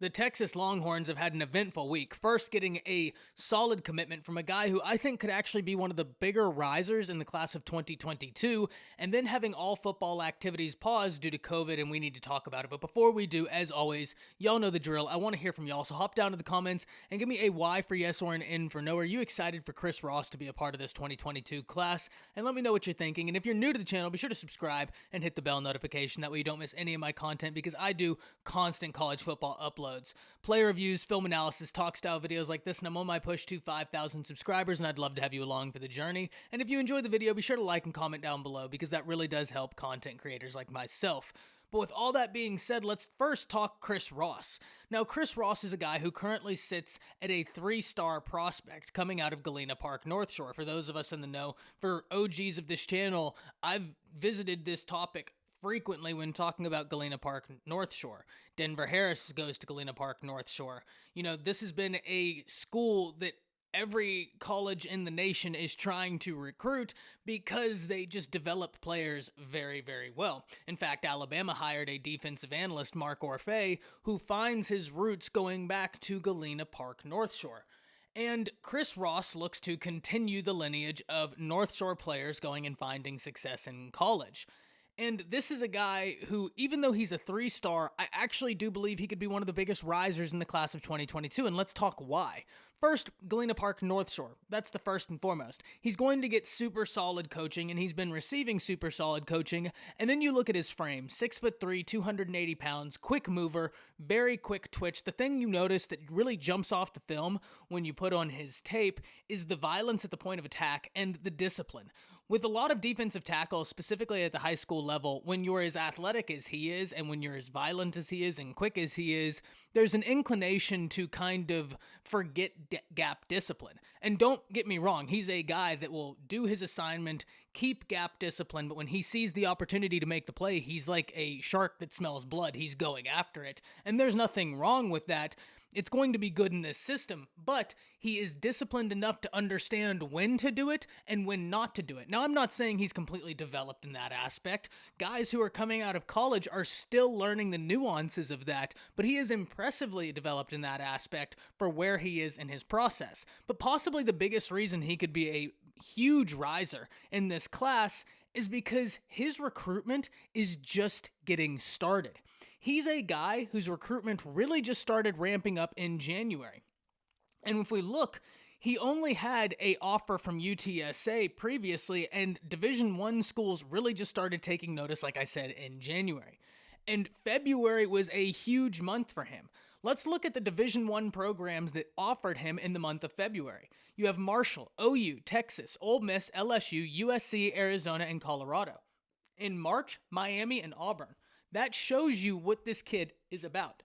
The Texas Longhorns have had an eventful week, first getting a solid commitment from a guy who I think could actually be one of the bigger risers in the class of 2022, and then having all football activities paused due to COVID, and we need to talk about it. But before we do, as always, y'all know the drill. I want to hear from y'all, so hop down to the comments and give me a Y for yes or an N for no. Are you excited for Kris Ross to be a part of this 2022 class? And let me know what you're thinking. And if you're new to the channel, be sure to subscribe and hit the bell notification. That way you don't miss any of my content, because I do constant college football uploads. Player reviews, film analysis, talk style videos like this, and I'm on my push to 5,000 subscribers, and I'd love to have you along for the journey. And if you enjoyed the video, be sure to like and comment down below, because that really does help content creators like myself. But with all that being said, let's first talk Kris Ross. Now, Kris Ross is a guy who currently sits at a 3-star prospect coming out of Galena Park, North Shore. For those of us in the know, for OGs of this channel, I've visited this topic frequently when talking about Galena Park North Shore. Denver Harris goes to Galena Park North Shore. You know, this has been a school that every college in the nation is trying to recruit because they just develop players very, very well. In fact, Alabama hired a defensive analyst, Mark Orfeh, who finds his roots going back to Galena Park North Shore. And Kris Ross looks to continue the lineage of North Shore players going and finding success in college. And this is a guy who, even though he's a 3-star, I actually do believe he could be one of the biggest risers in the class of 2022, and let's talk why. First, Galena Park North Shore. That's the first and foremost. He's going to get super solid coaching, and he's been receiving super solid coaching. And then you look at his frame, 6'3", 280 pounds, quick mover, very quick twitch. The thing you notice that really jumps off the film when you put on his tape is the violence at the point of attack and the discipline. With a lot of defensive tackles, specifically at the high school level, when you're as athletic as he is, and when you're as violent as he is and quick as he is, there's an inclination to kind of forget gap discipline. And don't get me wrong, he's a guy that will do his assignment, keep gap discipline, but when he sees the opportunity to make the play, he's like a shark that smells blood. He's going after it. And there's nothing wrong with that. It's going to be good in this system, but he is disciplined enough to understand when to do it and when not to do it. Now, I'm not saying he's completely developed in that aspect. Guys who are coming out of college are still learning the nuances of that, but he is impressively developed in that aspect for where he is in his process. But possibly the biggest reason he could be a huge riser in this class is because his recruitment is just getting started. He's a guy whose recruitment really just started ramping up in January. And if we look, he only had an offer from UTSA previously, and Division I schools really just started taking notice, like I said, in January. And February was a huge month for him. Let's look at the Division I programs that offered him in the month of February. You have Marshall, OU, Texas, Ole Miss, LSU, USC, Arizona, and Colorado. In March, Miami and Auburn. That shows you what this kid is about.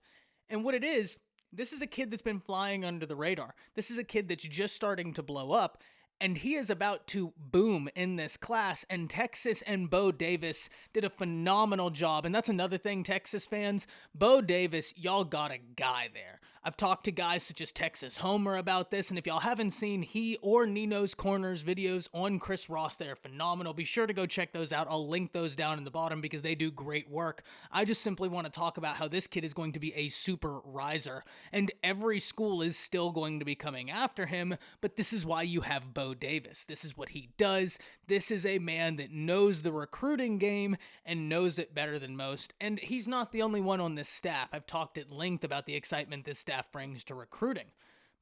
And what it is, this is a kid that's been flying under the radar. This is a kid that's just starting to blow up, and he is about to boom in this class. And Texas and Bo Davis did a phenomenal job. And that's another thing, Texas fans. Bo Davis, y'all got a guy there. I've talked to guys such as Texas Homer about this, and if y'all haven't seen he or Nino's Corners videos on Kris Ross, they're phenomenal. Be sure to go check those out. I'll link those down in the bottom because they do great work. I just simply want to talk about how this kid is going to be a super riser, and every school is still going to be coming after him, but this is why you have Bo Davis. This is what he does. This is a man that knows the recruiting game and knows it better than most, and he's not the only one on this staff. I've talked at length about the excitement this staff brings to recruiting.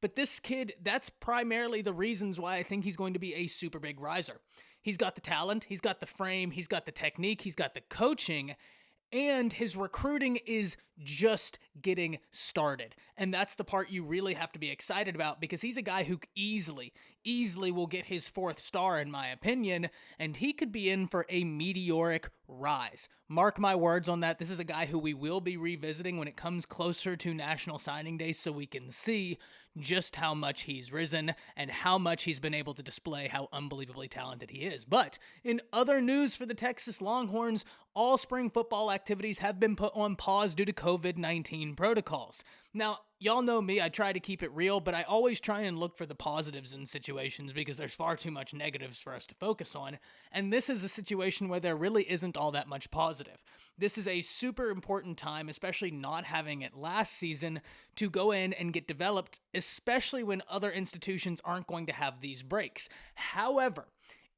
But this kid, that's primarily the reasons why I think he's going to be a super big riser. He's got the talent, he's got the frame, he's got the technique, he's got the coaching, and his recruiting is just getting started. And that's the part you really have to be excited about, because he's a guy who easily will get his 4th star, in my opinion, and he could be in for a meteoric rise. Mark my words on that. This is a guy who we will be revisiting when it comes closer to National Signing Day, so we can see just how much he's risen and how much he's been able to display how unbelievably talented he is. But in other news for the Texas Longhorns, all spring football activities have been put on pause due to COVID. COVID-19 protocols. Now, y'all know me, I try to keep it real, but I always try and look for the positives in situations because there's far too much negatives for us to focus on, and this is a situation where there really isn't all that much positive. This is a super important time, especially not having it last season, to go in and get developed, especially when other institutions aren't going to have these breaks. However,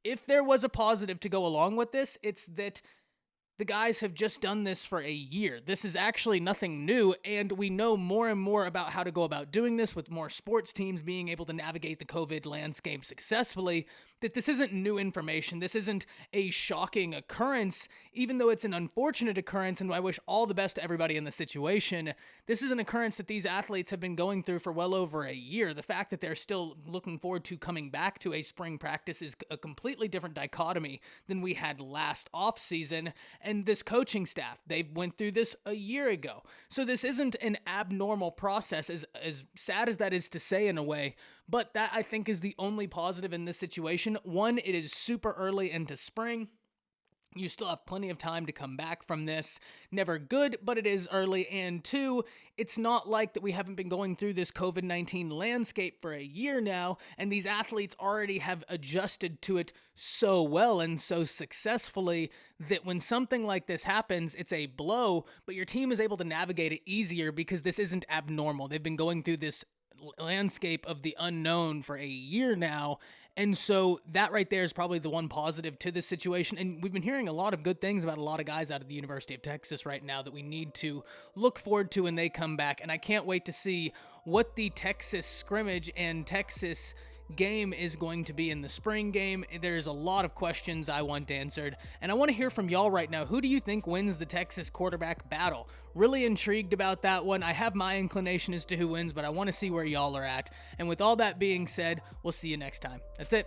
if there was a positive to go along with this, it's that the guys have just done this for a year. This is actually nothing new, and we know more and more about how to go about doing this with more sports teams being able to navigate the COVID landscape successfully, that this isn't new information. This isn't a shocking occurrence, even though it's an unfortunate occurrence, and I wish all the best to everybody in the situation. This is an occurrence that these athletes have been going through for well over a year. The fact that they're still looking forward to coming back to a spring practice is a completely different dichotomy than we had last offseason. And this coaching staff, they went through this a year ago. So this isn't an abnormal process, as sad as that is to say in a way, but that I think is the only positive in this situation. One, it is super early into spring. You still have plenty of time to come back from this. Never good, but it is early. And two, it's not like that we haven't been going through this COVID-19 landscape for a year now, and these athletes already have adjusted to it so well and so successfully that when something like this happens, it's a blow, but your team is able to navigate it easier because this isn't abnormal. They've been going through this landscape of the unknown for a year now. And so that right there is probably the one positive to this situation. And we've been hearing a lot of good things about a lot of guys out of the University of Texas right now that we need to look forward to when they come back. And I can't wait to see what the Texas scrimmage and Texas game is going to be in the spring game. There's a lot of questions I want answered, and I want to hear from y'all right now. Who do you think wins the Texas quarterback battle? Really intrigued about that one. I have my inclination as to who wins, but I want to see where y'all are at. And with all that being said, we'll see you next time. That's it.